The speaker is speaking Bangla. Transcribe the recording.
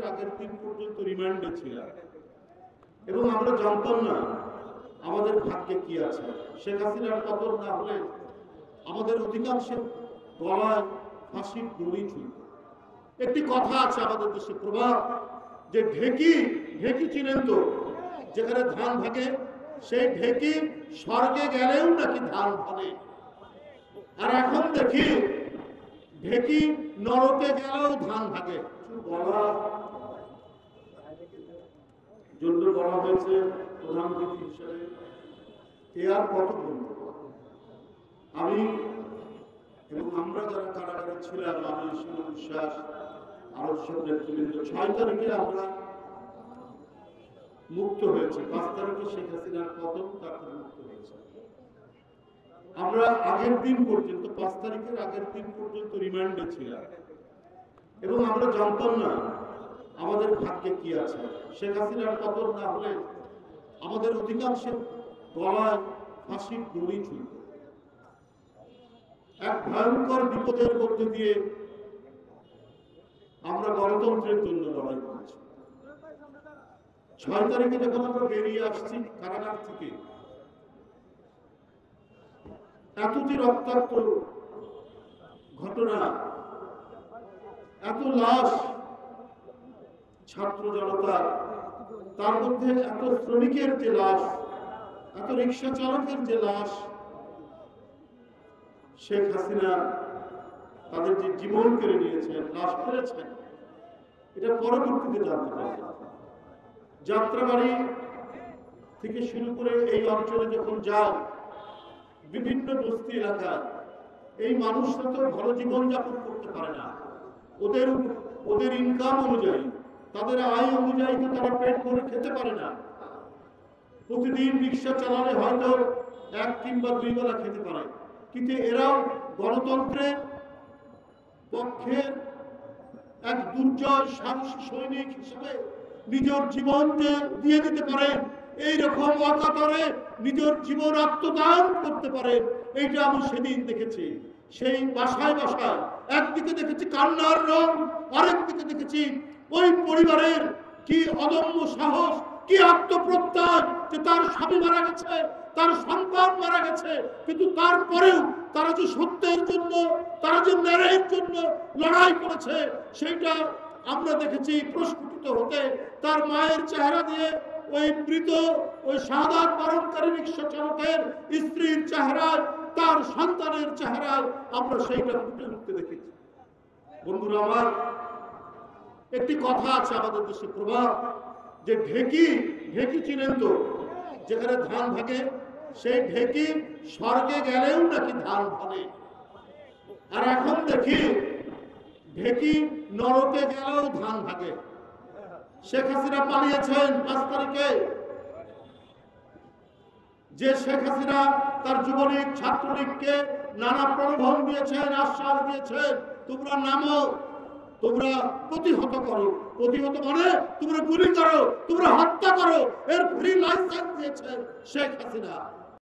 তারিখের আগের দিন পর্যন্ত রিমান্ডে ছিলাম এবং আমরা জানতাম না আমাদের ভাগ্যে কি আছে। শেখ হাসিনার পতন না হলে আমাদের অধিকাংশের গলায় ফাঁসির দড়ি ঝুলত। একটি কথা আছে আমাদের দেশে প্রবাদ, যে ঢেকি ঢেকি চিনেন তো, যেখানে ধান ভাগে সেই ঢেকি স্বর্গে গেলেও নাকি ধান ভাগে। আর এখন দেখি ঢেকি নরকে গেলেও ধান ভাগে। বলা জন্য বলা হয়েছে প্রধানমন্ত্রী হিসেবে, এ আর কত বলবো। আমি এবং আমরা যারা কারাগারে ছিলাম, আমি শিমুল বিশ্বাস আরো সব নেতৃবৃন্দ, 6 তারিখে আমরা মুক্ত হয়েছে, 5 তারিখে শেখ হাসিনার পতন, তারপরে মুক্ত হয়েছে। আমরা আগের দিন পর্যন্ত 5 তারিখের আগের দিন পর্যন্ত রিমান্ডে ছিলাম এবং আমরা জানতাম না আমাদের ভাগ্যে কি আছে। শেখ হাসিনার পতন না হলে আমাদের অধিকাংশের গলায় ফাঁসির দড়ি ঝুলত। এক ভয়ঙ্কর বিপদের মধ্যে দিয়ে আমরা গণতন্ত্রের জন্য লড়াই করেছি। 6 তারিখে যখন আমরা বেরিয়ে আসছি কারাগার থেকে, এতটি রক্তাক্ত ঘটনা, এত লাশ, ছাত্র জনতা, তার মধ্যে এত শ্রমিকের যে লাশ, এত রিক্সা চালকের যে লাশ, শেখ হাসিনা তাদের যে জীবন কেড়ে নিয়েছেন, লাশ ফেলেছেন, এটা পরবর্তীতে জানতে পারে। যাত্রাবাড়ি থেকে শুরু করে এই অঞ্চলে যখন যান, বিভিন্ন বস্তি এলাকায় এই মানুষরা তো ভালো জীবনযাপন করতে পারে না। ওদের ইনকাম অনুযায়ী, তাদের আয় অনুযায়ী তো তারা পেট ভরে খেতে পারে না। প্রতিদিন রিক্সা চালালে হয়তো 1 কিংবা 2 বেলা খেতে পারে, কিন্তু এরাও গণতন্ত্রের পক্ষের এক দুর্জয় সাহসী সৈনিক হিসেবে নিজের জীবন দিয়ে দিতে পারেন, এইরকম অকাতরে নিজের জীবন আত্মদান করতে পারেন, এইটা আমি সেদিন দেখেছি। সেই বাসায় বাসায় একদিকে দেখেছি কান্নার রং, আরেকদিকে দেখেছি ওই পরিবারের কি অদম্য সাহস, কি আত্মপ্রত্যয়, যে তার স্বামী মারা গেছে, তার সন্তান মারা গেছে, কিন্তু তারপরেও তারা যে সত্যের জন্য, তারা যে ন্যায়ের জন্য লড়াই করেছে, সেইটা আমরা দেখেছি প্রস্ফুটিত হতে। তার মায়ের চেহারা দিয়ে, ওই মৃত, ওই শাহাদাত বরণকারী রিক্সা চালকের স্ত্রীর চেহারায়, তার সন্তানের চেহারায় আমরা সেইটা ফুটে উঠতে দেখেছি। বন্ধুরা আমার, একটি কথা আছে আমাদের দেশে প্রবাদ, যে ঢেকি ঢেকি চিনেন তো, যেখানে ধান ভাগে সেই ঢেকি স্বর্গে গেলেও নাকি ধান ভাগে। আর এখন দেখি ঢেকি নরকে গেলেও ধান ভাগে। শেখ হাসিনা পালিয়েছেন 5 তারিখে। যে শেখ হাসিনা তার যুবলীগ ছাত্রলীগকে নানা প্রলোভন দিয়েছেন, আশ্বাস দিয়েছেন, তোমরা নামো, তোমরা প্রতিহত করো। প্রতিহত মানে তোমরা গুলি করো, তোমরা হত্যা করো, এর ফ্রি লাইসেন্স দিয়েছেন শেখ হাসিনা।